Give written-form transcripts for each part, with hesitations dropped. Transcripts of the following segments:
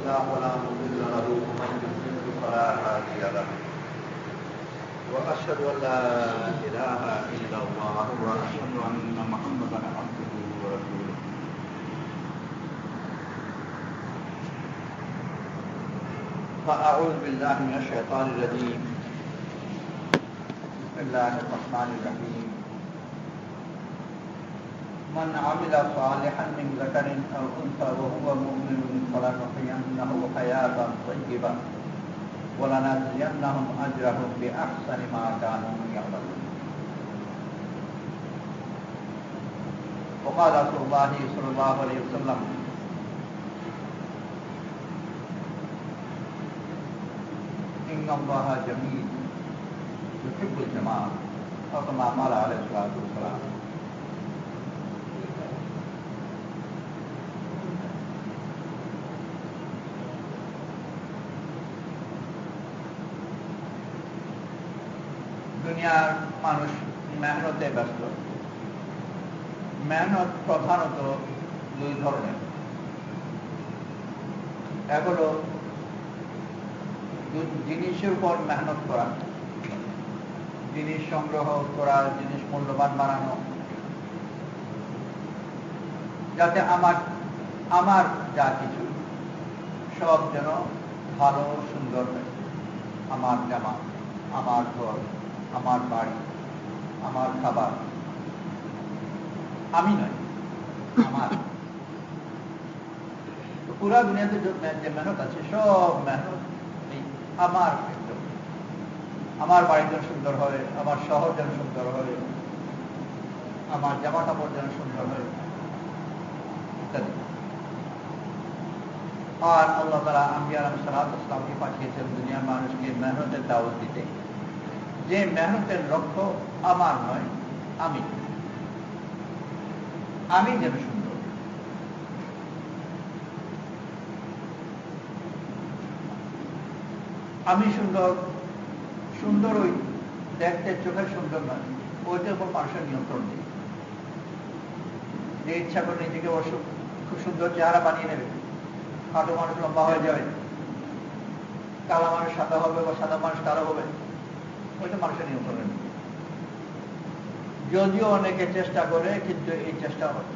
الله فلا مضل له ومن يضلل فلا هادي له واشهد ان لا اله الا الله واشهد ان محمدا عبده ورسوله فاعوذ بالله من الشيطان الرجيم بسم الله الرحمن الرحيم من عمل صالحا من ذكر او انثى وهو مؤمن فلنحيينه حياه طيبه ولنجزينهم اجرهم باحسن ما كانوا يعملون. وقال رسول الله صلى الله عليه وسلم ان الله جميل يحب الجمال او كما قال عليه الصلاه والسلام. দুনিয়ার মানুষ মেহনতে ব্যস্ত। মেহনত প্রধানত দুই ধরনের। এক হলো জিনিসের উপর মেহনত করা, জিনিস সংগ্রহ করা, জিনিস মূল্যবান বানানো, যাতে আমার যা কিছু সব যেন ভালো সুন্দর হয়। আমার জামা, আমার ঘর, আমার বাড়ি, আমার খাবার, আমি নয়, আমার। পুরা দুনিয়াতে যে মেহনত আছে সব মেহনত আমার ক্ষেত্রে। আমার বাড়ি যেন সুন্দর হয়, আমার শহর যেন সুন্দর হয়, আমার জামা কাপড় যেন সুন্দর হয় ইত্যাদি। আর আল্লাহ তাআলা আম্বিয়া আলাইহিস সালাতু ওয়াস সালামকে পাঠিয়েছেন দুনিয়ার মানুষকে মেহনতের দাওয়াত দিতে, যে মেহনতের লক্ষ্য আমার নয়, আমি যেন সুন্দর। আমি সুন্দর, সুন্দর ওই দেখতে চোখের সুন্দর নয়, ওইটার উপর মানুষের নিয়ন্ত্রণ নেই। যে ইচ্ছা করে নিজেকে খুব সুন্দর চেহারা বানিয়ে নেবে, খাটো মানুষ লম্বা হয়ে যাবে, কালো মানুষ সাদা হবে বা সাদা মানুষ কালো হবে, ওইটা মানুষের নিয়ন্ত্রণে নেই। যদিও অনেকে চেষ্টা করে, কিন্তু এই চেষ্টা অর্থ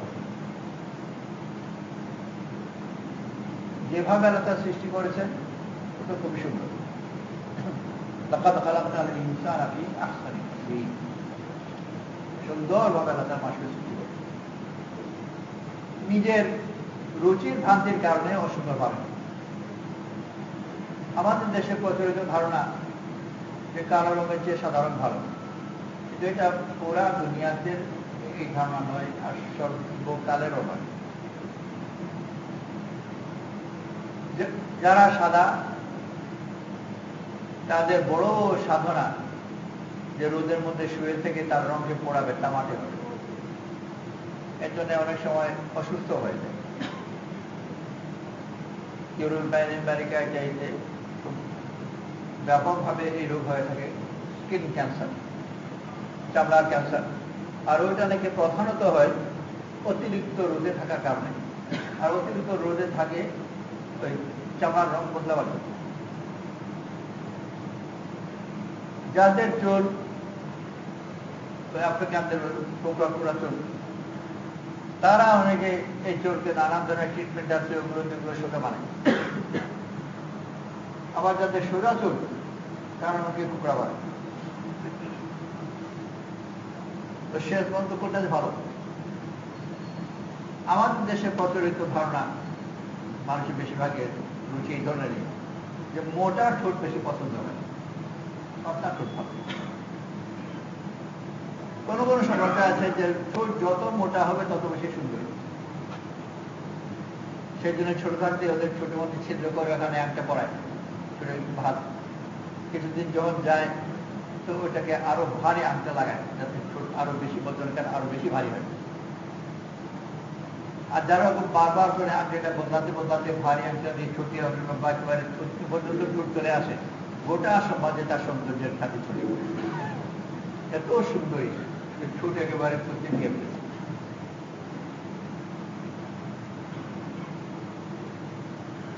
যেভাবে আল্লাহ সৃষ্টি করেছেন ওটা খুবই সুন্দর। সুন্দরভাবে আল্লাহ মানুষকে সৃষ্টি করে, নিজের রুচির ভ্রান্তির কারণে অসুন্দর ভাবে। আমাদের দেশে প্রচলিত ধারণা যে কালো রঙের চেয়ে সাধারণ ভালো, কিন্তু এটা পুরা দুনিয়াতে এই ধারণা নয়, আর সর্বকালেরও নয়। যারা সাদা তাদের বড় সাধনা যে রোদের মধ্যে শুয়ে থেকে তার রঙকে পোড়াবে, তামাটে হবে। এর জন্য অনেক সময় অসুস্থ হয়ে যায়। ইউরোপ আমেরিকায় চাইতে ব্যাপকভাবে এই রোগ হয়ে থাকে, স্কিন ক্যান্সার, চামড়ার ক্যান্সার। আর ওইটা নাকি প্রধানত হয় অতিরিক্ত রোদে থাকার কারণে। আর অতিরিক্ত রোদে থাকে ওই চামড়ার রং বদলাবার জন্য। যাদের চুল আফ্রিকানদের টুকরা টুকরা চুল, তারা অনেকে এই চুলকে নানান ধরনের ট্রিটমেন্ট আছে, ওগুলো শোকে বানায়। আবার যাদের সোজা চুল, তারা অনেকে টুকরা বানায়। তো শেষ পর্যন্ত কোনটা ভালো? আমাদের দেশে প্রচলিত ধারণা, মানুষের বেশিরভাগের রুচি এই ধরনেরই, যে মোটা ঠোঁট বেশি পছন্দ হয়, পাতলা ঠোঁট ভালো। কোন কোন সমস্যা আছে যে ঠোঁট যত মোটা হবে তত বেশি সুন্দর। সেই জন্য ছোট থাকতে ওদের ছোটের মধ্যে ছিদ্র করে ওখানে একটা পড়ায় ছোট ভাত। কিছুদিন যখন যায় তো ওইটাকে আরো ভারী আনতে লাগায়, যাতে ঠোঁট আরো বেশি বদলকার আরো বেশি ভারী হয়। আর যারা বারবার করে আংটিটা বদলাতে বদলাতে ভারী আংটা দিয়ে ছুটি হবে বা একেবারে ছুটি পর্যন্ত ঠোঁট চলে আসে, গোটা সমাজে তার সৌন্দর্যের খ্যাতি ছড়িয়ে পড়ে। এত সুন্দরী ঠোঁট একেবারে ছুটি নিয়ে ফেলেছে।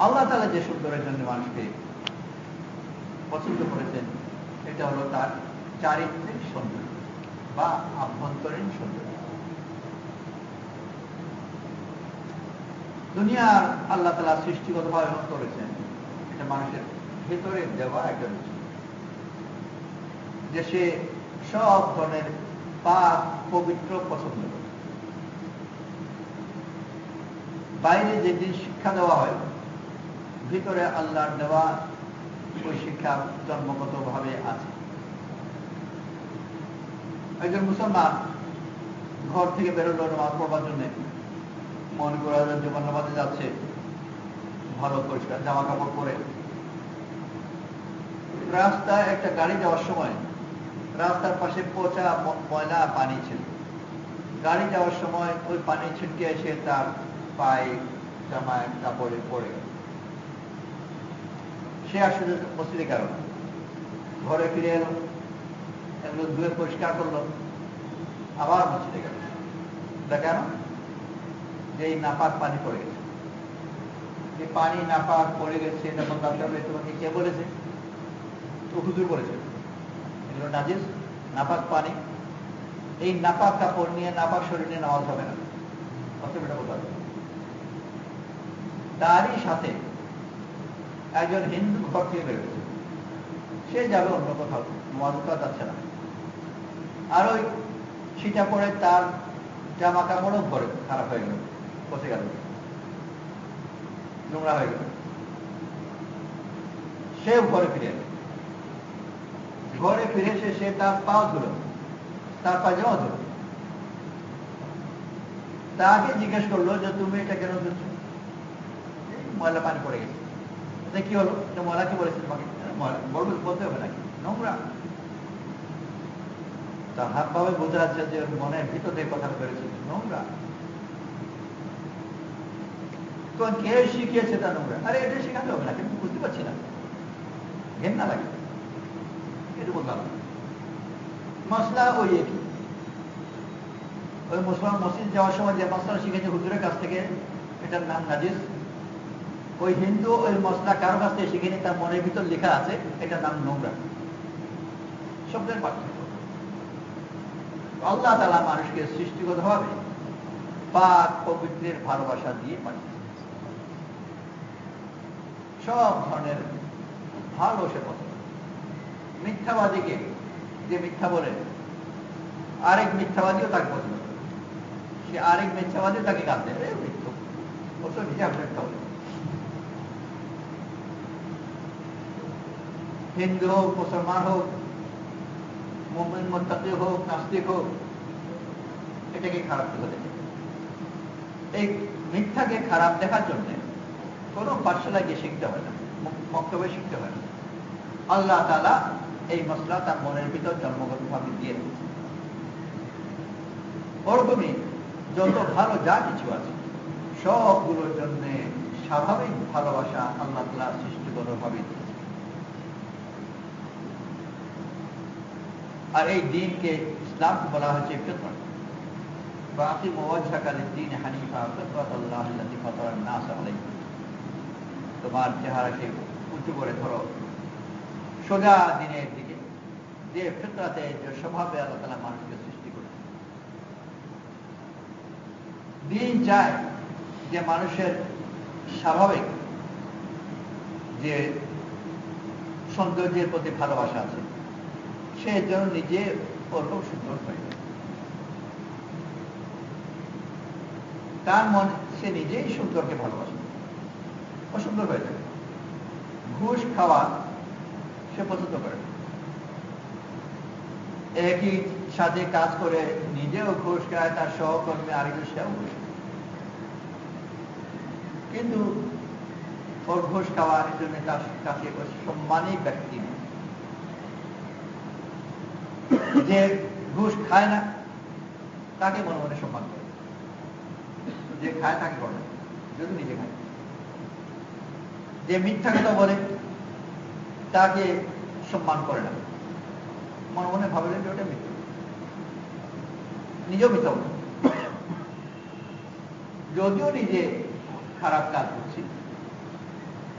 আল্লাহ তাআলা যে সুন্দরের জন্য মানুষকে পছন্দ করেছেন এটা হলো তার চারিত্রিক সৌন্দর্য বা আভ্যন্তরীণ সৌন্দর্য। দুনিয়ার আল্লাহ তাআলা সৃষ্টিগতভাবে এমন করেছেন এটা মানুষের ভেতরে দেওয়া একটা বিষয়, যে সে সব ধরনের পাক পবিত্র পছন্দ করে। বাইরে যে জিনিস শিক্ষা দেওয়া হয়, ভিতরে আল্লাহর দেওয়া ওই শিক্ষা জন্মগত ভাবে আছে। একজন মুসলমান ঘর থেকে বেরোলো নামাজ পড়বার জন্য, মনে করা জীবন নামাজে যাচ্ছে, ভালো পরিষ্কার জামা কাপড় পরে। রাস্তায় একটা গাড়ি যাওয়ার সময় রাস্তার পাশে পচা ময়লা পানি ছিল। গাড়ি যাওয়ার সময় ওই পানি ছিটকে এসে তার পায়ে জামায় কাপড়ে পড়ে গেল। সে আসলে মসজিদে গেল, ঘরে ফিরে এলো, এগুলো ধুয়ে পরিষ্কার করলো, আবার মসজিদে গেল। কেন? যে এই নাপাক পানি পড়ে গেছে। যে পানি নাপাক পড়ে গেছে এটা বলতে হবে তোমাকে কে বলেছে? তো হুজুর বলেছে এগুলো নাজিস, নাপাক পানি। এই নাপাক কাপড় নিয়ে নাপাক শরীর নিয়ে নামাজ হবে না, অসুবিধা বলতে হবে। তারই সাথে একজন হিন্দু ঘর থেকে বেরোচ্ছে, সে যাবে অন্য কোথাও, মজা যাচ্ছে না। আর ওই ছিটা পরে তার জামা কাপড়ও ঘরে খারাপ হয়ে গেল, পচে গেল, নোংরা হয়ে গেল। সেও ঘরে ফিরে এলো, ঘরে ফিরে এসে সে তার পাও ধুলো, তার পায়জামা ধুলো। তাকে জিজ্ঞেস করলো যে তুমি এটা কেন ধুচ্ছ? ময়লা পানি পড়ে গেছে। কি হলো? ময়লা কি বলেছে তোমাকে? বলতে হবে নাকি? নোংরা। তার হাত ভাবে বোঝা যাচ্ছে যে মনের ভিতর দিয়ে কথাটা বেড়েছে, নোংরা। তো কে শিখিয়েছে তা নোংরা? আরে এটা শেখাতে হবে না, কিন্তু বুঝতে পারছি না, ঘেন্না লাগে, এটা বললাম। মশলা ওই একই। ওই মুসলমান মসজিদ যাওয়ার সময় যে মশলা শিখেছে হুজুরের কাছ থেকে, এটার নাম নাজিস। ওই হিন্দু ওই মশলা কারো কাছ থেকে শিখেনি, তার মনের ভিতর লেখা আছে এটার নাম নোংরা। শব্দের পার্থক্য। আল্লাহ তাআলা মানুষকে সৃষ্টিগতভাবে পাক পবিত্রের ভালোবাসা দিয়ে পাঠিয়েছে। সব ধরনের ভালো সে পছন্দ। মিথ্যাবাদীকে যে মিথ্যা বলে, আরেক মিথ্যাবাদীও তাকে পছন্দ করে। সে আরেক মিথ্যাবাদীও তাকে গান দেয়, মৃত্যু ও তো নিজে মিথ্যা বলে। হিন্দু হোক, মুসলমান হোক, মুমিন মুত্তাকি হোক, নাস্তিক হোক, এটাকে খারাপ করে দেখে। এই মিথ্যাকে খারাপ দেখার জন্য কোনো পাঠশালায় গিয়ে শিখতে হয় না, বক্তব্যে শিখতে হয় না। আল্লাহ তাআলা এই মশলা তার মনের ভিতর জন্মগতভাবে দিয়ে দিয়েছে। ওরকমই যত ভালো যা কিছু আছে সবগুলোর জন্য স্বাভাবিক ভালোবাসা আল্লাহ তাআলা সৃষ্টিগতভাবে দিয়েছে। আর এই দিনকে ইসলামকে বলা হয়েছে ফিতরত। বাকিমু ওয়াজহাকা লিদ-দীন হানিফা ফিতরাতাল্লাহিল্লাতী ফাতারান নাস আলাইহা। তোমার চেহারাকে উঁচু করে ধরো সোজা দিনের দিকে, যে ফিতরাতে যে স্বভাবে আল্লাহ তাআলা মানুষকে সৃষ্টি করেছে। দিন চায় যে মানুষের স্বাভাবিক যে সৌন্দর্যের প্রতি ভালোবাসা আছে, সে যেন নিজে ওরকম সুন্দর হয়, তার মনে সে নিজেই সুন্দরকে ভালোবাসে, ও সুন্দর হয়ে যায়। ঘুষ খাওয়া সে পছন্দ করে, একই সাথে কাজ করে নিজেও ঘুষ খায়, তার সহকর্মী আরেকজন সেও ঘুষ খায়। কিন্তু ওর ঘুষ খাওয়ার জন্য তার কাছে সম্মানী ব্যক্তি নেই। যে ঘুষ খায় না তাকে মনে মনে সম্মান করে, যে খায় তাকে করে যদি নিজে খায়। যে মিথ্যা কথা বলে তাকে সম্মান করে না, মনে মনে ভাবলেন যে ওটা মিথ্যা, নিজেও মিথ্যা বলে, যদিও নিজে খারাপ কাজ করছি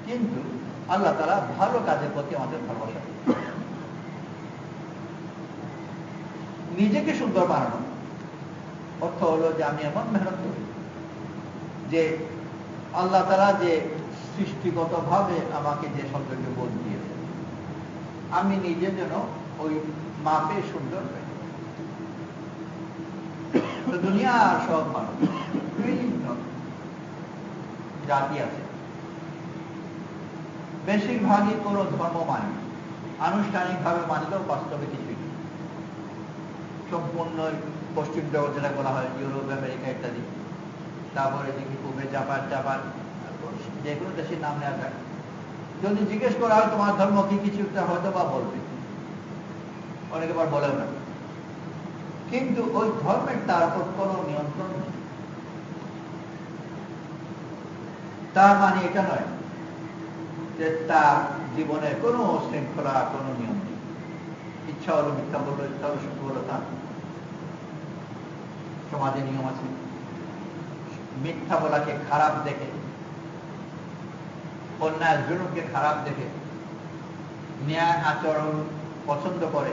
কিন্তু আল্লাহ তাআলা ভালো কাজের প্রতি আমাদের ভালোবাসা। নিজেকে সুন্দর বানানো অর্থ হলো যে আমি এমন মেহনত করি যে আল্লাহ তাআলা যে সৃষ্টিগতভাবে আমাকে যে সৌন্দর্য বোধ দিয়েছে আমি নিজে যেন ওই মাপে সুন্দর হই। তো দুনিয়ার সব মানুষ বিভিন্ন জাতি আছে, বেশিরভাগই কোনো ধর্ম মানে আনুষ্ঠানিকভাবে মানলেও বাস্তবে কিছুই নেই। সম্পূর্ণ পশ্চিম জগৎ যেটা বলা হয় ইউরোপ, আমেরিকা ইত্যাদি, তারপরে দেখি পূর্বে জাপান যে কোনো দেশের নাম নেওয়া যায়। যদি জিজ্ঞেস করা হয় তোমার ধর্ম কি, কিছু একটা হয়তো বা বলবে, অনেকে বার বলেও না। কিন্তু ওই ধর্মের তার উপর কোনো নিয়ন্ত্রণ নেই। তার মানে এটা নয় যে তার জীবনে কোনো শৃঙ্খলা, কোনো নিয়ম নেই। ইচ্ছা হলো মিথ্যা বললো, ইচ্ছা হলো সত্য বললো, তা সমাজে নিয়ম আছে। মিথ্যা বলাকে খারাপ দেখে, অন্যায় জুলুমকে খারাপ দেখে, ন্যায় আচরণ পছন্দ করে,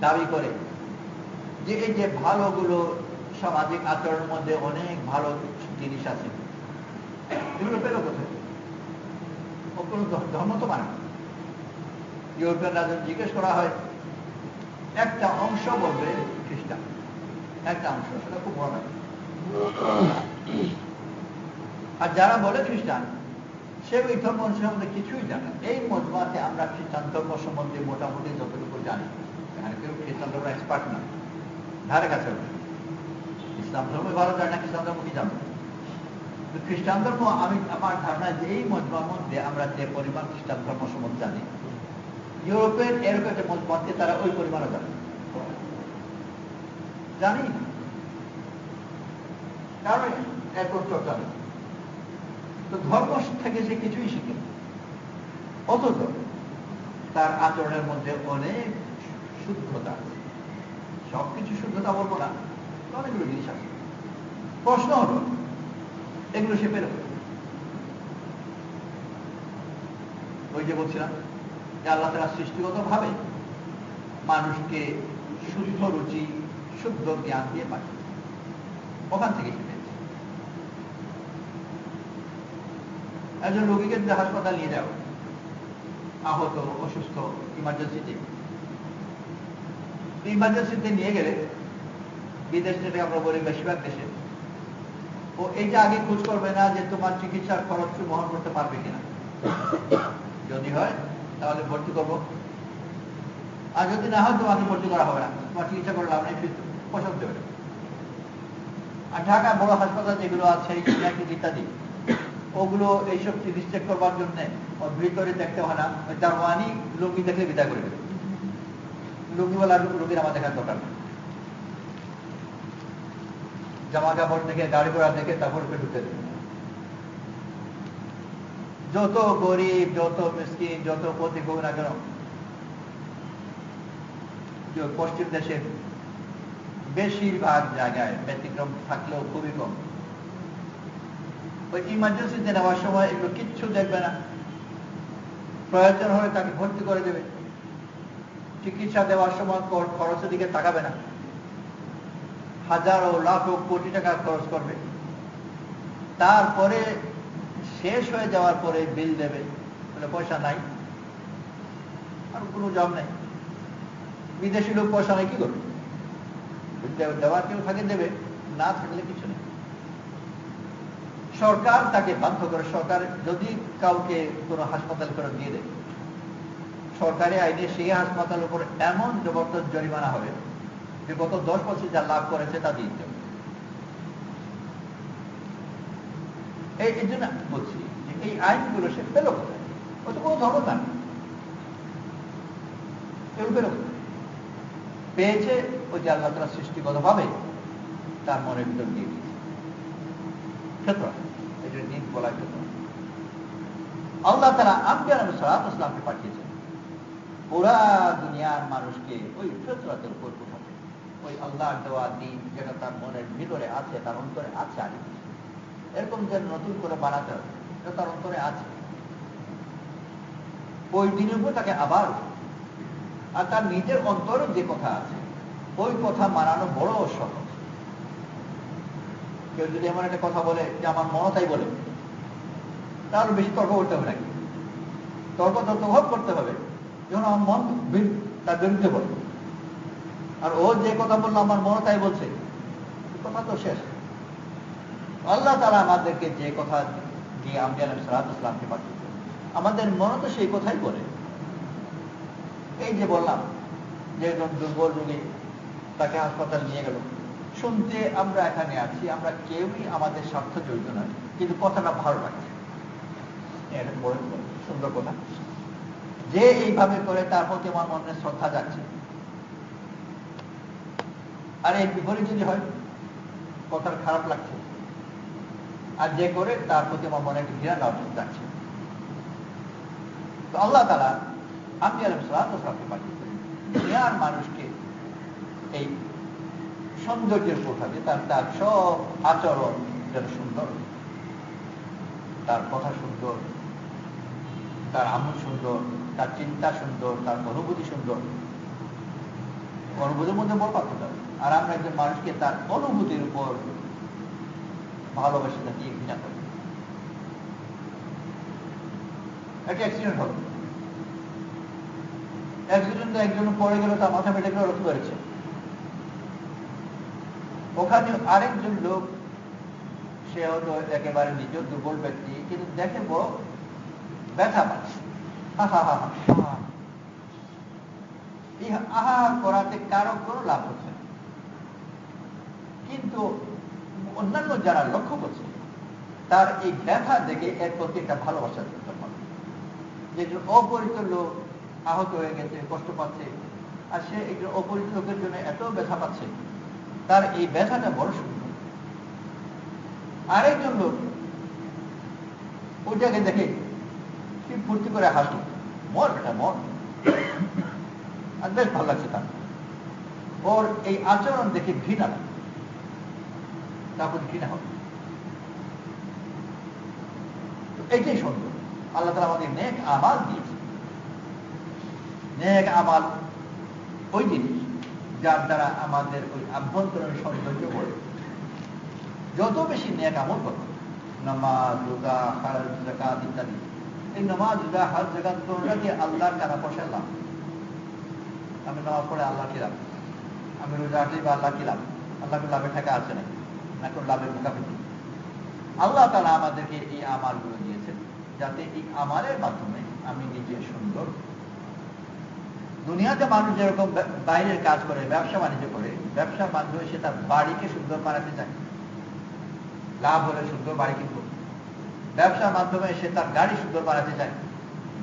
দাবি করে যে এই যে ভালোগুলো সামাজিক আচরণের মধ্যে অনেক ভালো জিনিস আছে, এগুলো পেল কোথায়? ও কোনো ধর্ম তো মানে না। ইউরোপিয়ান রাজ্য জিজ্ঞেস করা হয়, একটা অংশ বলবে খ্রিস্টান, একটা অংশ, সেটা খুব বড় নয়। আর যারা বলে খ্রিস্টান, সে ওই ধর্ম সম্বন্ধে কিছুই জানে। এই মজমাতে আমরা খ্রিস্টান ধর্ম সম্বন্ধে মোটামুটি যতটুকু জানি, এখানে কেউ খ্রিস্টান ধর্ম এক্সপার্ট না, ধারে কাছে। ইসলাম ধর্ম ভালো জানে না, খ্রিস্টান ধর্ম কি জানবো? খ্রিস্টান ধর্ম আমি আমার ধারণা যে এই মজমার মধ্যে আমরা যে পরিমাণ খ্রিস্টান ধর্ম সম্বন্ধে জানি, ইউরোপের এরকম একটা মজমাতে তারা ওই পরিমাণও জানি না, কারণ এত চর্চা নেই। তো ধর্ম থেকে সে কিছুই শিখে, অথচ তার আচরণের মধ্যে অনেক শুদ্ধতা, সবকিছু শুদ্ধতা বলবো না, অনেকগুলো জিনিস আছে। প্রশ্ন হলো এগুলো সে পেল। ওই যে বলছিলাম যে আল্লাহ তাআলা সৃষ্টিগত ভাবে মানুষকে শুদ্ধ রুচি, শুদ্ধ জ্ঞান দিয়ে পাঠিয়ে, ওখান থেকে সে পেয়েছে। একজন রোগীকে হাসপাতাল নিয়ে যাও, আহত, অসুস্থ, ইমার্জেন্সিতে নিয়ে গেলে, বিদেশ থেকে আমরা বলি বেশিরভাগ দেশে, ও এইটা আগে খোঁজ করবে না যে তোমার চিকিৎসার খরচ বহন করতে পারবে কিনা। যদি হয় তাহলে ভর্তি করবো, আর যদি না হয় তোমাকে ভর্তি করা হবে না, তোমার চিকিৎসা করে লাভ নেই, পয়সা দেবে না। আর ঢাকা বড় হাসপাতাল যেগুলো আছে ইত্যাদি, ওগুলো এইসব জিনিস চেক করবার জন্য ওর ভিতরে দেখতে হয় না, ওই দারোয়ানি রোগী দেখলে বিদায় করে দেবে। রোগীওয়ালা রোগীর আমার দেখার দরকার নেই, জামা কাপড় দেখে, গাড়ি ঘোড়া দেখে তারপর ঢুকে দেবে। যত গরিব, যত মিসকিন, যত প্রতীক হোক না কেন, পশ্চিম দেশে বেশিরভাগ জায়গায় ব্যতিক্রম থাকলেও খুবই কম, ওই ইমার্জেন্সিতে নেওয়ার সময় এগুলো কিচ্ছু দেখবে না, প্রয়োজন হলে তাকে ভর্তি করে দেবে। চিকিৎসা দেওয়ার সময় খরচের দিকে তাকাবে না, হাজারো লাখো কোটি টাকা খরচ করবে, তারপরে শেষ হয়ে যাওয়ার পরে বিল দেবে, বলে পয়সা নাই, আর কোনো জব নেই। বিদেশি লোক পয়সা নেই, কি করবে? দেওয়ার কেউ থাকে দেবে, না থাকলে কিছু নেই। সরকার তাকে বাধ্য করে, সরকার যদি কাউকে কোনো হাসপাতাল করে দিয়ে দেয়, সরকারি আইনে সেই হাসপাতালের উপর এমন জবরদস্ত জরিমানা হবে যে গত 10 বছর যা লাভ করেছে তা দিয়ে দিতে হবে। এই জন্য বলছি যে এই আইনগুলো সে পেল কোথায়? ও তো কোনো ধর্ম না, এগুলো পেল কোথায়? পেয়েছে ওই যে আল্লাহ তাআলা সৃষ্টিগত ভাবে তার মনের ভিতর দিয়ে দিয়েছে। ক্ষেত্র এটা দিন বলার জন্য আল্লাহ তাআলা আম্বিয়া আলাইহিস সালাতু ওয়াস সালামকে পাঠিয়েছেন পুরা দুনিয়ার মানুষকে ওই ফিতরাতের উপর উঠাতে, ওই আল্লাহর দেওয়া দিন যেটা তার মনের ভিতরে আছে, তার অন্তরে আছে। আর এরকম যে নতুন করে বানাতে হবে, এটা তার অন্তরে আছে। ওই দিনের উপর তাকে আবার, আর তার নিজের অন্তরে যে কথা আছে ওই কথা মানানো বড় সহজ। কেউ যদি এমন একটা কথা বলে যে আমার মন তাই বলে, তাহলে বেশি তর্ক করতে হবে নাকি? তর্ক তর্কভাব করতে হবে যখন আমার মন তার বিরুদ্ধে বলে, আর ও যে কথা বললো আমার মন তাই বলছে, কথা তো শেষ। আল্লাহ তাআলা আমাদেরকে যে কথা দিয়ে আম্বিয়া আলাইহিস সালাতু ওয়াস সালামকে পাঠিয়েছেন, আমাদের মন তো সেই কথাই বলে। এই যে বললাম যে একজন দুর্বল রোগী, তাকে হাসপাতাল নিয়ে গেল, শুনতে আমরা এখানে আছি, আমরা কেউই আমাদের স্বার্থ জড়িত নয়, কিন্তু কথাটা ভালো লাগছে, এটা বড় সুন্দর কথা। যে এইভাবে করে তার প্রতি আমার মনে শ্রদ্ধা যাচ্ছে, আর এই বিপরীত যদি হয় কথার খারাপ লাগছে, আর যে করে তার প্রতি আমার মনে একটা ঘৃণা যাচ্ছে। তো আল্লাহ তাআলা আম্বিয়া আলাইহিস সালাতু ওয়াস সালামকে পাঠিয়েছেন দুনিয়ার মানুষকে এই সৌন্দর্যের প্রভাবে তার সব আচরণ যেন সুন্দর, তার কথা সুন্দর, তার আমল সুন্দর, তার চিন্তা সুন্দর, তার অনুভূতি সুন্দর। অনুভূতির মধ্যে বড় পার্থক্য। আর আমরা একজন মানুষকে তার অনুভূতির উপর ভালোবাসা দিয়ে ঘৃণা করি। একটা অ্যাক্সিডেন্ট হলো, অ্যাক্সিডেন্টে একজন পড়ে গেল, তার মাথা ফেটে গেল, রক্ত বেরোচ্ছে। ওখানে আরেকজন লোক, সে হয়তো একেবারে নিজ দুর্বল ব্যক্তি, কিন্তু দেখে বড় ব্যথা পাচ্ছে, আহা করাতে কারো কোনো লাভ হচ্ছে না। কিন্তু অন্যান্য যারা লক্ষ্য করছে, তার এই ব্যথা দেখে এর প্রতি একটা ভালোবাসা যুক্ত হয়। যে অপরিচিত লোক আহত হয়ে গেছে, কষ্ট পাচ্ছে, আর সে একজন অপরিচিত লোকের জন্য এত ব্যথা পাচ্ছে, তার এই ব্যথাটা বড় সুন্দর। আরেকজন লোক ওইটাকে দেখে কি ফুর্তি করে হাসল, মর বেটা মর, আর বেশ ভালো লাগছে তার। ওর এই আচরণ দেখে ঘৃণা লাগে, তারপর ঘৃণা হবে। এইটাই সুন্দর। আল্লাহ তাআলা আমাদের নেক আমাল দিয়েছে। নেক আমাল ওই জিনিস যার দ্বারা আমাদের ওই আভ্যন্তরীণ সৌন্দর্য বড়ে। যত বেশি নেক আমল করবো, নামাজ, রোজা, হজ, যাকাত ইত্যাদি, এই নামাজ, রোজা, হজ, যাকাত কোনটা দিয়ে আল্লাহর টাকা পয়সা লাভ। আমি নামাজ পড়ে আল্লাহ কি লাভ, আমি রোজা রাখলে বা আল্লাহ কি লাভ, আল্লাহকে লাভের টাকা আছে নাকি, না কোন লাভের মুখাপেক্ষি। আল্লাহ তাআলা আমাদেরকে এই আমালগুলো দিয়েছেন যাতে এই আমালের মাধ্যমে আমি নিজে সুন্দর। দুনিয়াতে মানুষ যেরকম বাইরের কাজ করে, ব্যবসা বাণিজ্য করে, ব্যবসার মাধ্যমে সে তার বাড়িকে সুন্দর বানাতে চায়, লাভ হলে সুন্দর বাড়ি কিনব। ব্যবসার মাধ্যমে সে তার গাড়ি সুন্দর বানাতে চায়,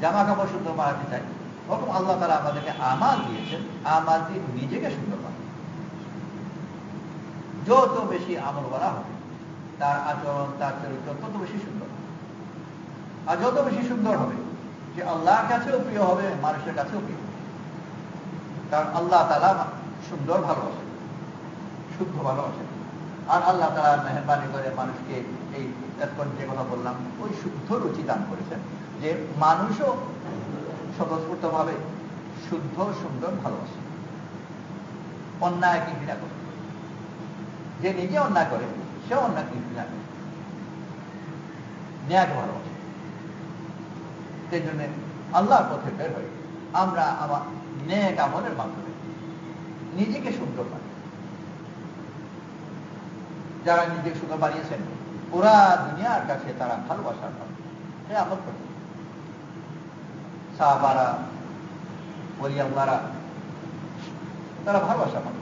জামা কাপড় সুন্দর বানাতে চায়। ওরকম আল্লাহ তাআলা আমাদেরকে আমাল দিয়েছেন, আমাল দিয়ে নিজেকে সুন্দর বানাতে। যত বেশি আমল করা হবে, তার আচরণ, তার চরিত্র তত বেশি সুন্দর। আর যত বেশি সুন্দর হবে, সে আল্লাহর কাছেও প্রিয় হবে, মানুষের কাছেও প্রিয় হবে। কারণ আল্লাহ তাআলা সুন্দর ভালোবাসেন, শুদ্ধ ভালোবাসেন। আর আল্লাহ তাআলা মেহেরবানি করে মানুষকে এই এখন যে কথা বললাম ওই শুদ্ধ রুচি দান করেছেন, যে মানুষও স্বতঃস্ফূর্তভাবে শুদ্ধ সুন্দর ভালোবাসে, অন্যায়কে ঘৃণা করে। যে নিজে অন্যায় করে সে অন্যায়কে ঘৃণা করে, ন্যায়কে ভালোবাসে। সেই জন্য আল্লাহর পথে বের হয়ে আমরা আমার নেক আমলের মাধ্যমে নিজেকে সুন্দর বানাই। যারা নিজেকে সুন্দর বানিয়েছেন, পুরা দুনিয়ার কাছে তারা ভালোবাসার পাবে, সে আমল করবে। সাহাবারা, ওলি আল্লাহরা, তারা ভালোবাসা পাবে।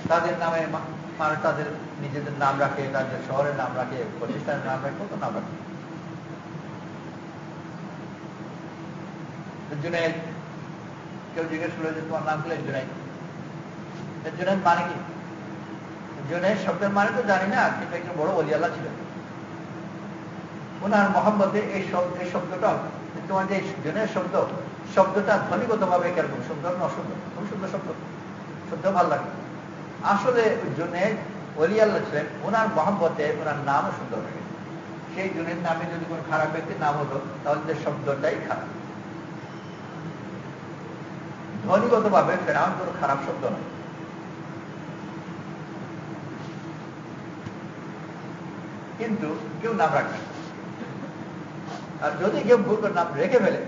তাদের নামে মানুষ তাদের নিজেদের নাম রাখে, তাদের শহরের নাম রাখে, প্রতিষ্ঠানের নাম রাখে, কত নাম রাখে। জুনাইদ, কেউ জিজ্ঞেস করলো যে তোমার নাম কি? জুনাইদ। জুনাইদ মানে কি? জুনাইদ শব্দের মানে তো জানি না, কিন্তু একজন বড় ওলি আল্লাহ ছিলেন। ওনার মহব্বতে এই শব্দটা, তোমার যে জুনাইদ শব্দটা ধ্বনিগত ভাবে কেরকম সুন্দর না অসুন্দর? খুব সুন্দর শব্দ, শুদ্ধ ভালো লাগে। আসলে জুনাইদ ওলি আল্লাহ ছিলেন, ওনার মহব্বতে ওনার নামও সুন্দর হয়ে গেছে। সেই জনের নামে যদি কোনো খারাপ ব্যক্তির নাম হতো তাহলে শব্দটাই খারাপ। ধ্বনিগত ভাবে ফেরাউন কোনো খারাপ শব্দ নয়, কিন্তু কেউ নাম রাখে। আর যদি কেউ ভুল করে নাম রেখে ফেলে,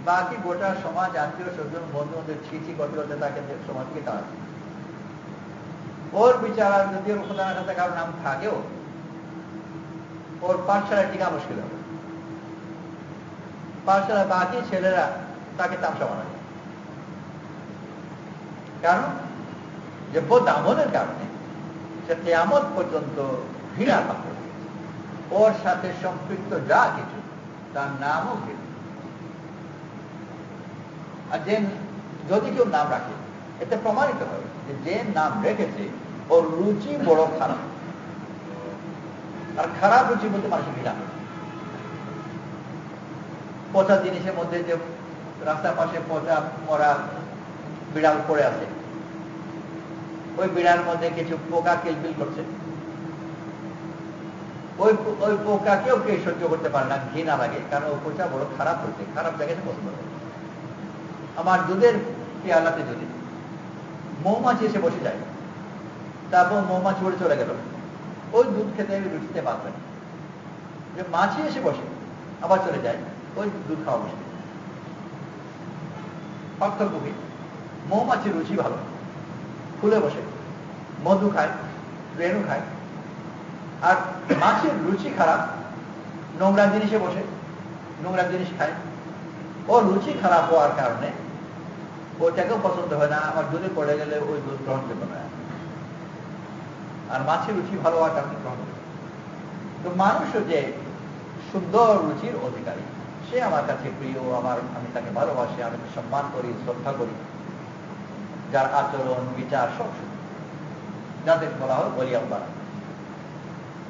বাকি গোটা সমাজ, আত্মীয় স্বজন, বন্ধু বান্ধব ছিচি করতে করতে তাকে সমাজ থেকে তাড়াচ্ছে। ওর বিচার যদি ওর কোথাও সাথে কারো নাম থাকেও, ওর পাঠশালায় টিকা মুশকিল হবে। পাঠশালায় বাকি ছেলেরা তাকে তামসা বানাবে, কারণ যে বোধ আমলের কারণে সে কিয়ামত পর্যন্ত ঘৃণা পাবে। ওর সাথে সম্পৃক্ত যা কিছু তার নামও ঘৃণা। আর যে যদি কেউ নাম রাখে, এতে প্রমাণিত হয় যে নাম রেখেছে ওর রুচি বড় খারাপ। আর খারাপ রুচি বলতে মানুষের ঘৃণা। পচা জিনিসের মধ্যে যে রাস্তার পাশে পচা মরা বিড়াল পড়ে আছে, ওই বিড়াল মধ্যে কিছু পোকা কিলবিল করছে, ওই পোকাকেও কেউ সহ্য করতে পারে না, ঘৃণা লাগে, কারণ ওই পোকা বড় খারাপ হচ্ছে, খারাপ জায়গাতে পছন্দ করে। আমার দুধের পেয়ালাতে যদি মৌমাছি এসে বসে যায়, তারপর মৌমাছি উড়ে চলে গেল, ওই দুধ খেতে আমি রুচিতে বাঁচবে না। যে মাছি এসে বসে আবার চলে যায়, ওই দুধ খাওয়া মুশকিল। পার্থক্য কি? মৌমাছির রুচি ভালো, খুলে বসে মধু খায়, রেণু খায়। আর মাছের রুচি খারাপ, নোংরা জিনিসে বসে নোংরা জিনিস খায়। ওর রুচি খারাপ হওয়ার কারণে ওইটাকেও পছন্দ হয় না, আমার দুধে পড়ে গেলে ওই দুধ গ্রহণ করতে না। আর মাছের রুচি ভালো হওয়ার কারণে গ্রহণ করে। তো মানুষও যে সুন্দর রুচির অধিকারী, সে আমার কাছে প্রিয়, আমি তাকে ভালোবাসি, আমি সম্মান করি, শ্রদ্ধা করি, যার আচরণ বিচার সব সুন্দর, যাদের বলা হয় বলি আল্লাহ।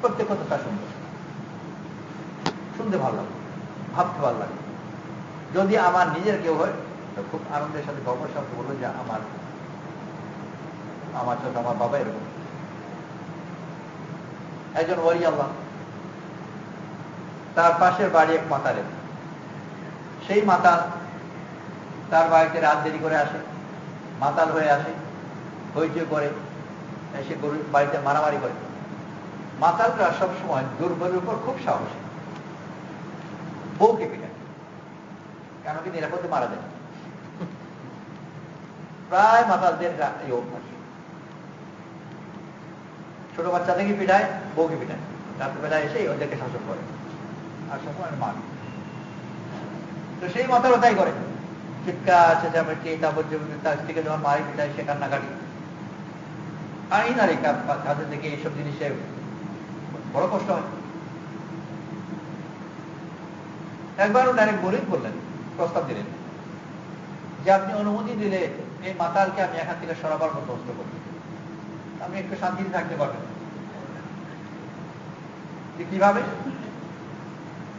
প্রত্যেক কথা সুন্দর, শুনতে ভালো লাগে, ভাবতে ভালো লাগে। যদি আমার নিজের কেউ হয় তো খুব আনন্দের সাথে গল্প সাথে বললো যে আমার সাথে আমার বাবা এরকম। একজন ওয়ালি আল্লাহ, তার পাশের বাড়ি এক মাতালের। সেই মাতাল তার বাড়িতে রাত দেরি করে আসে, মাতাল হয়ে আসে, হইচই করে, এসে গরুর বাড়িতে মারামারি করে। মাতালরা সবসময় দুর্বলের উপর খুব সাহসী, বউকে পিটায়, কেন কি নিরাপদে মারা যায়। প্রায় মাতালদের এই অভ্যাস, ছোট বাচ্চা থেকে পিটায়, বউকে পিটায়, রাত্রিবেলায় এসে ওদেরকে শাসন করে, আর সময় মান। তো সেই মাতালও তাই করে, চিৎকার চেঁচামেচি, তারপর তার থেকে যখন মারি পিটায় সে কান্নাকাটি। আইন আর কাজের থেকে এইসব জিনিসে বড় কষ্ট হয়। একবার ডাইরেক্ট বলেই বললেন, প্রস্তাব দিলেন যে আপনি অনুমতি দিলে এই মাতালকে আমি এখান থেকে সরাবার বন্দোবস্ত করব, আমি একটু শান্তিতে থাকতে পারবেন। কিভাবে?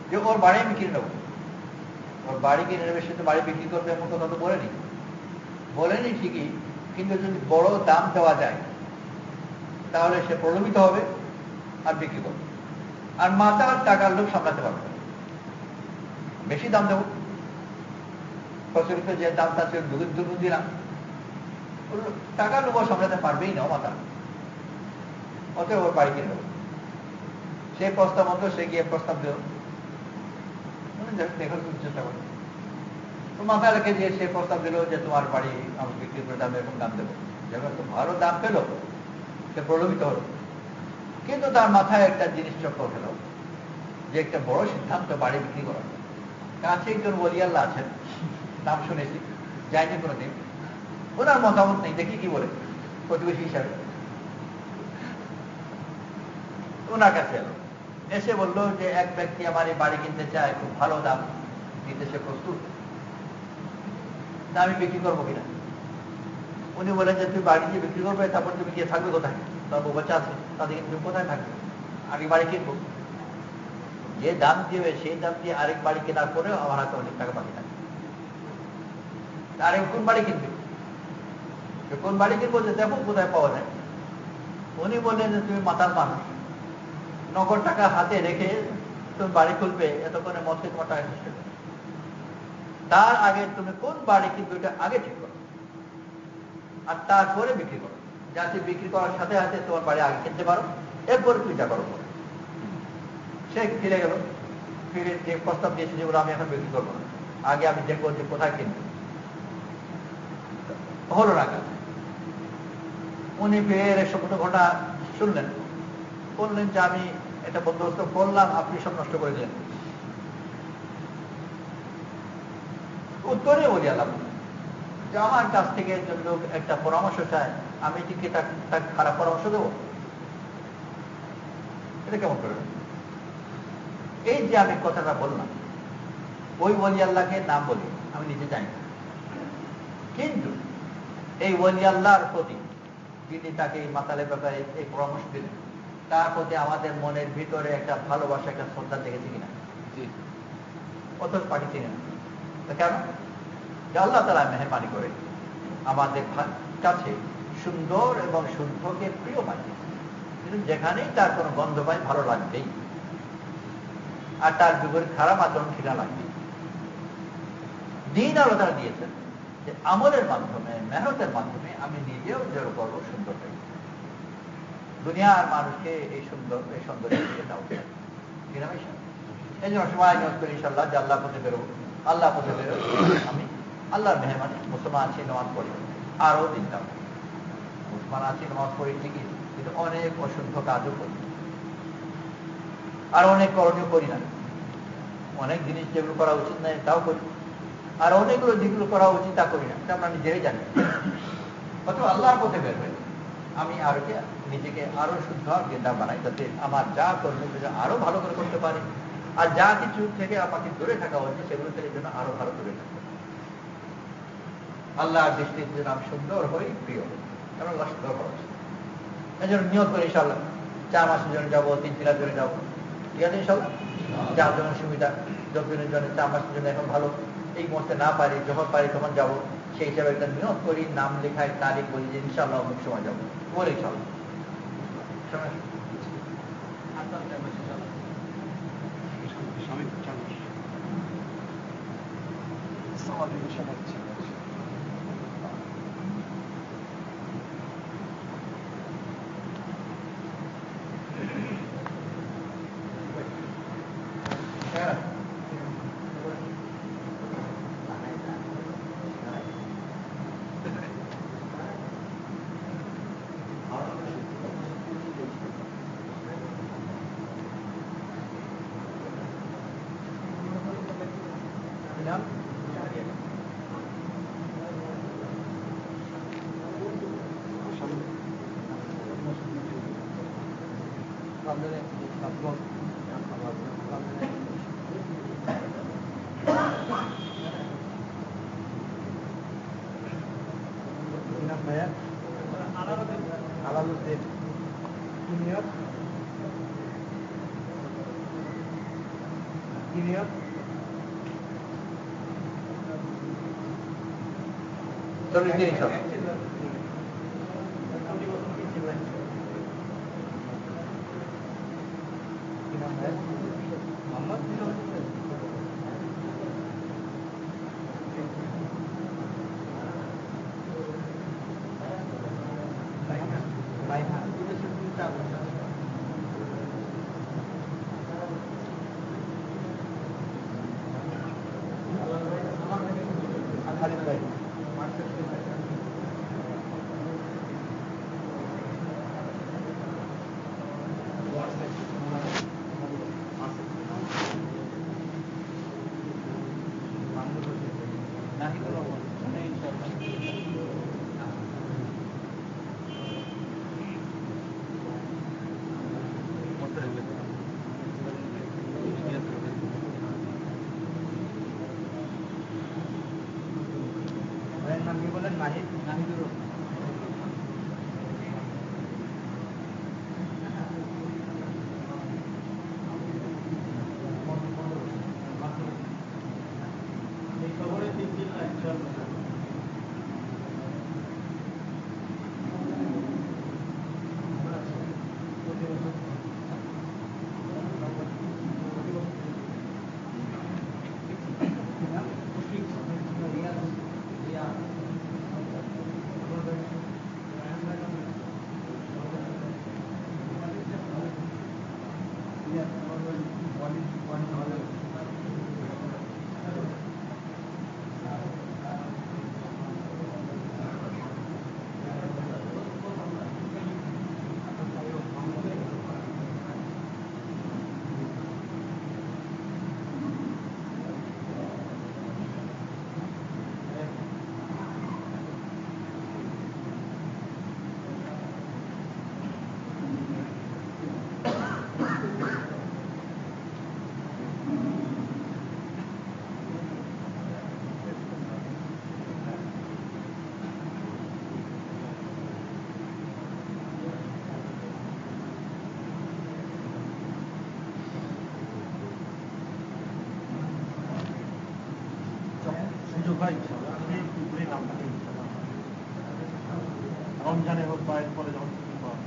যে ওর বাড়ি আমি কিনে নেবো, ওর বাড়ি কিনে নেবে, সে তো বাড়ি বিক্রি করবে এমন কথা তো বলেনি ঠিকই, কিন্তু যদি বড় দাম দেওয়া যায় তাহলে সে প্রলোভিত হবে আর বিক্রি করবে। আর মাতাল টাকার লোক সামলাতে পারবে, বেশি দাম দেবো, প্রচলিত যে দামটা সে দুগুণ দিলাম, টাকার লোক সামলাতে পারবেই না মাতাল, অতএব ওর বাড়ি কিনে নেবো। সেই প্রস্তাব মতো সে গিয়ে প্রস্তাব দিল, দেখার চেষ্টা করে। তো মাতালকে যে সে প্রস্তাব দিল যে তোমার বাড়ি আমি বিক্রি করে দাম এরকম দাম দেবো। যখন তো ভালো দাম পেল, সে প্রলোভিত হল, কিন্তু তার মাথায় একটা জিনিস চক্কর হলো যে একটা বড় সিদ্ধান্ত বাড়ি বিক্রি করা। কাছে একজন ওলি আল্লাহ আছেন, নাম শুনেছি, যায়নি কোনোদিন, ওনার মতামত নেই, দেখি কি বলে প্রতিবেশী হিসাবে। ওনার কাছে এলো, এসে বললো যে এক ব্যক্তি আমার এই বাড়ি কিনতে চায়, খুব ভালো দাম দিতে সে প্রস্তুত, তা আমি বিক্রি করবো কিনা। উনি বলেন যে তুমি বাড়ি দিয়ে বিক্রি করবে, তারপর তুমি গিয়ে থাকবে কোথায়, তার বউ বাচ্চা আছে, তাদেরকে তুমি কোথায় থাকবে, আমি বাড়ি কিনবো। যে দাম দিবে সেই দাম দিয়ে আরেক বাড়ি কেনার পরেও আমার হাতে অনেক টাকা বাকি থাকে। আরেক কোন বাড়ি কিনবে, কোন বাড়ি কিনবো যে দেখো কোথায় পাওয়া যায়। উনি বললেন যে তুমি মাতাল মানুষ, নগদ টাকা হাতে রেখে তুমি বাড়ি খুলবে, এতক্ষণে মধ্যে তোমার টাকা শেষ হয়ে যাবে। তার আগে তুমি কোন বাড়ি কিনবে ওটা আগে ঠিক করো, আর তারপরে বিক্রি করো, যাতে বিক্রি করার সাথে সাথে তোমার বাড়ি আগে কিনতে পারো, এরপরে তুমি যা করো। সে ফিরে গেল, ফিরে যে প্রস্তাব দিয়েছে যেগুলো আমি এখন বিক্রি করবো না, আগে আমি দেখবো যে কোথায় কিনবো। হলো না কেন? উনি ফের সব ঘটনা শুনলেন, বললেন যে আমি এটা বন্দোবস্ত করলাম, আপনি সব নষ্ট করে দিলেন। উত্তরে বলি আলাম যে আমার কাছ থেকে একজন লোক একটা পরামর্শ চায়, আমি কি তাকে খারাপ পরামর্শ দেবো? এটা কেমন করে? এই যে আমি কথাটা বললাম, ওই ওলি আল্লাহকে নাম বলি, আমি নিজে জানি না, কিন্তু এই ওলি আল্লাহর প্রতি যিনি তাকে এই মাতালের ব্যাপারে এই পরামর্শ দিলেন, তার প্রতি আমাদের মনের ভিতরে একটা ভালোবাসা, একটা শ্রদ্ধা দেখেছি কিনা? অথচ পাখি চিনি না। কেন? যে আল্লাহ তাআলা মেহেরবানি করে আমাদের কাছে সুন্দর এবং শুদ্ধকে প্রিয় বানিয়ে, কিন্তু যেখানেই তার কোনো গন্ধ পাই ভালো লাগবেই, আর তার বিপরীত খারাপ আচরণ ঘৃণা লাগবে। দিন আল্লাহ তাআলা দিয়েছেন যে আমলের মাধ্যমে, মেহনতের মাধ্যমে আমি নিজেও জোর করবো সুন্দরটা। দুনিয়ার মানুষকে এই সৌন্দর্য দিকে দেওয়া উচিত। এই জন্য সময় নিয়োগ করি ইনশাআল্লাহ যে আল্লাহ পথে বেরোবো, আল্লাহ পথে বেরোবো, আমি আল্লাহর মেহরবানি মুসলমান আছি, নামাজ পড়ি, আরও দিনটাম মুসলমান আছি, নামাজ পড়ি ঠিকই, কিন্তু অনেক অশুদ্ধ কাজও করি, আর অনেক করণীয় করি না। অনেক জিনিস যেগুলো করা উচিত নয় তাও করি, আর অনেকগুলো যেগুলো করা উচিত তা করি না, এটা আমরা নিজেরাই জানি। অথবা আল্লাহর পথে বের হয়ে আমি আরো নিজেকে আরো শুদ্ধ আর গেন্দা বানাই, যাতে আমার যা করবে আরো ভালো করে করতে পারি, আর যা কিছু থেকে আমাকে দূরে থাকা হয়েছে সেগুলো থেকে যেন আরো ভালো দূরে থাকতে পারি। আল্লাহর দৃষ্টিতে যেন আমি সুন্দর হই, প্রিয় হই, কারণ আল্লাহ সুন্দর করা উচিত। এই জন্য নিয়োগ করি ইনশাআল্লাহ 4 মাসের জন্য যাবো, 3 জন্য যাবো, ঠিক আছে ইনশাআল্লাহ। যার জন্য সুবিধা, যতদিনের জন্য 4 মাসের জন্য এখন ভালো, এই মুহূর্তে না পারি, যখন পারি তখন যাবো, সেই হিসাবে একটা নিয়োগ করি, নাম লেখায়, তারিখ বলি যে ইনশাআল্লাহ অমুক সময় যাবো, বলে ইনশাআল্লাহ। রমজানে হোক বা এরপরে যখন ছুটি পাওয়া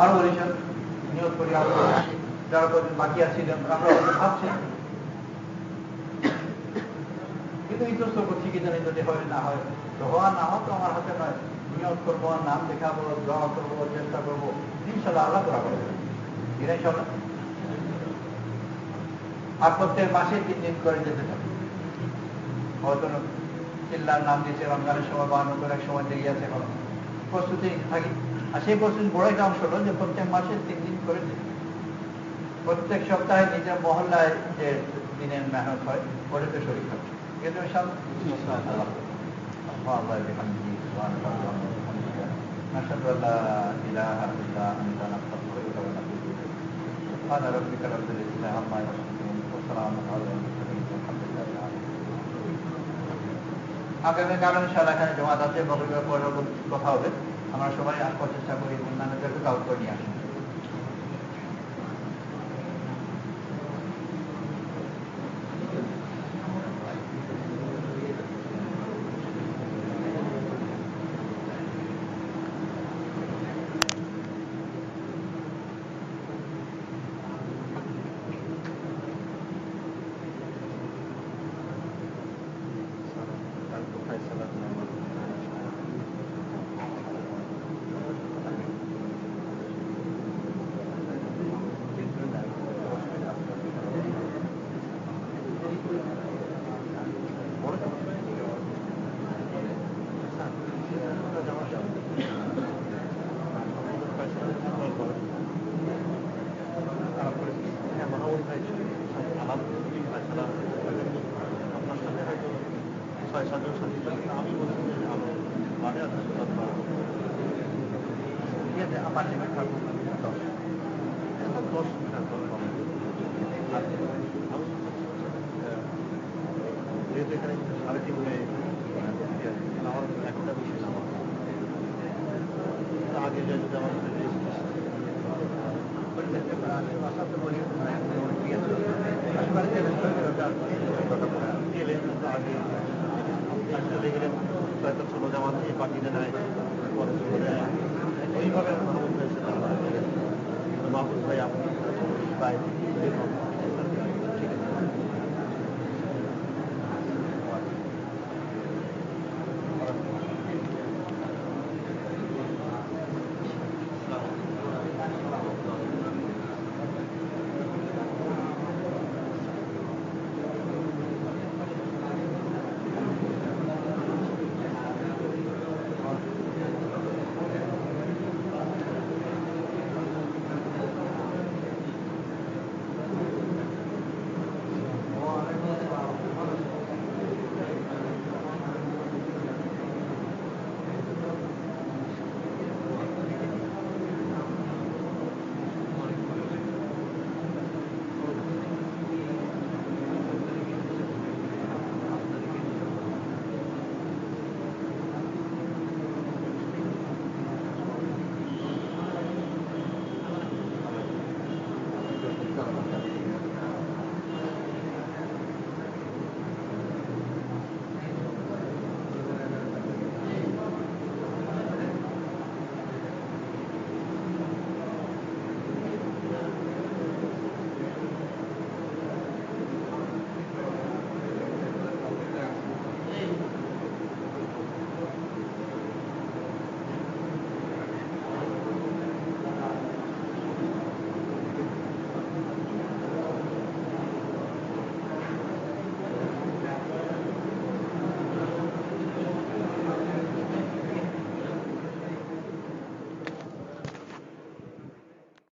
আরো বলেছেন নিয়োগ করি যারা বাকি আছিলেন আমরা ভাবছি কিন্তু ইতস্ত করছি কি জানি যদি হয় না হয় তো হওয়া না হয় তো আমার হাতে নয় নিয়োগ করবো নাম দেখাবো দোয়া করবো চেষ্টা করবো ইনশাল্লাহ আল্লাহ করা করবে ইনশাল্লাহ আর প্রত্যেক মাসে 3 দিন করে যেতে থাকবে হয়তো চিল্লার নাম দিয়েছে রমজানের সময় বা নতুন এক সময় লেগে আছে এখন প্রস্তুতি থাকি আর সেই প্রস্তুতি বড় একটা অংশ হলো যে প্রত্যেক মাসে 3 দিন করে প্রত্যেক সপ্তাহে নিজের মহল্লায় যে দিনের মেহনত হয় ওটাতে শরীর থাকছে কিন্তু সব نشهد أن لا إله إلا أنت نستغفرك ونتوب إليك سبحان ربك رب العزة عما يصفون وسلام على المرسلين والحمد لله رب العالمين আগামীকাল ইনশাআল্লাহ এখানে জমাত আছে বকরিবার পরে কথা হবে আমরা সবাই আসবার চেষ্টা করি অন্যান্যদেরকে দাওয়াত করে নিয়ে আসি 6-7 জন সাথী থাকে আমি বলছি যে আরো বাড়ে আছে আমার লিমিট থাকবো 10 10 হ্যাঁ 10 পাবো। আর আমি যেহেতু এখানে 3.5 মেয়ে আমার একটা বিশেষ আগে যে যদি আমার চলে গেলে হয়তো ছোট জামাত দিয়ে পাঠিয়ে নেয় পরে চলে যায় ওইভাবে মাহমুদ ভাই মাহমুদ ভাই আপনি বাইরে